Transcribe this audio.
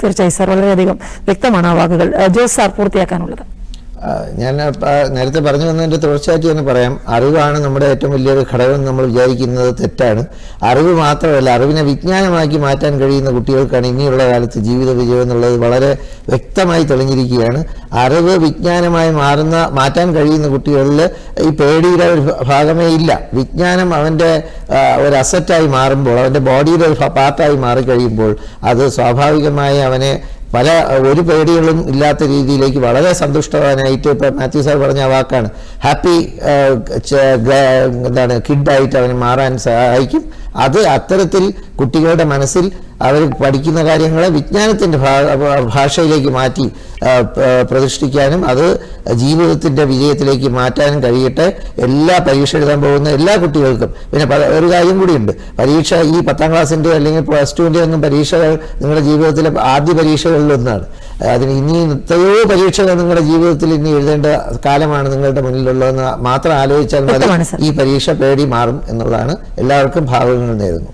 തീർച്ചയായും സാർ, വളരെയധികം വ്യക്തമാണ് ആ വാക്കുകൾ. ജോസ് സാർ, പൂർത്തിയാക്കാനുള്ളത്. ഞാൻ നേരത്തെ പറഞ്ഞു വന്നതിൻ്റെ തുടർച്ചയായിട്ട് തന്നെ പറയാം, അറിവാണ് നമ്മുടെ ഏറ്റവും വലിയൊരു ഘടകം നമ്മൾ വിചാരിക്കുന്നത് തെറ്റാണ്. അറിവ് മാത്രമല്ല, അറിവിനെ വിജ്ഞാനമാക്കി മാറ്റാൻ കഴിയുന്ന കുട്ടികൾക്കാണ് ഇനിയുള്ള കാലത്ത് ജീവിത വിജയം എന്നുള്ളത് വളരെ വ്യക്തമായി തെളിഞ്ഞിരിക്കുകയാണ്. അറിവ് വിജ്ഞാനമായി മാറ്റാൻ കഴിയുന്ന കുട്ടികളിൽ ഈ പേടിയുടെ ഒരു ഭാഗമേ ഇല്ല. വിജ്ഞാനം അവൻ്റെ ഒരു അസറ്റായി മാറുമ്പോൾ, അവൻ്റെ ബോഡിയുടെ ഒരു പാർട്ടായി മാറിക്കഴിയുമ്പോൾ അത് സ്വാഭാവികമായി അവനെ ഒരു പേടികളും ഇല്ലാത്ത രീതിയിലേക്ക് വളരെ സന്തുഷ്ടവാനായിട്ട്, ഇപ്പം മാത്യു സാർ പറഞ്ഞ ആ വാക്കാണ്, ഹാപ്പി കിഡായിട്ട് അവന് മാറാൻ സഹായിക്കും. അത് അത്തരത്തിൽ കുട്ടികളുടെ മനസ്സിൽ അവർ പഠിക്കുന്ന കാര്യങ്ങളെ വിജ്ഞാനത്തിൻ്റെ ഭാഷയിലേക്ക് മാറ്റി പ്രതിഷ്ഠിക്കാനും അത് ജീവിതത്തിൻ്റെ വിജയത്തിലേക്ക് മാറ്റാനും കഴിയട്ടെ. എല്ലാ പരീക്ഷ എഴുതാൻ പോകുന്ന എല്ലാ കുട്ടികൾക്കും. പിന്നെ ഒരു കാര്യം കൂടിയുണ്ട്, പരീക്ഷ ഈ 10ാം ക്ലാസ്സിൻ്റെ അല്ലെങ്കിൽ +2ൻ്റെ ഒന്നും പരീക്ഷകൾ നിങ്ങളുടെ ജീവിതത്തിലെ ആദ്യ പരീക്ഷകളിലൊന്നാണ്. അതിന് ഇനി എത്രയോ പരീക്ഷകൾ നിങ്ങളുടെ ജീവിതത്തിൽ ഇനി എഴുതേണ്ട കാലമാണ് നിങ്ങളുടെ മുന്നിലുള്ളതെന്ന് മാത്രം ആലോചിച്ചാൽ മതി. ഈ പരീക്ഷ പേടി മാറും എന്നുള്ളതാണ്. എല്ലാവർക്കും ഭാവങ്ങൾ നേരുന്നു.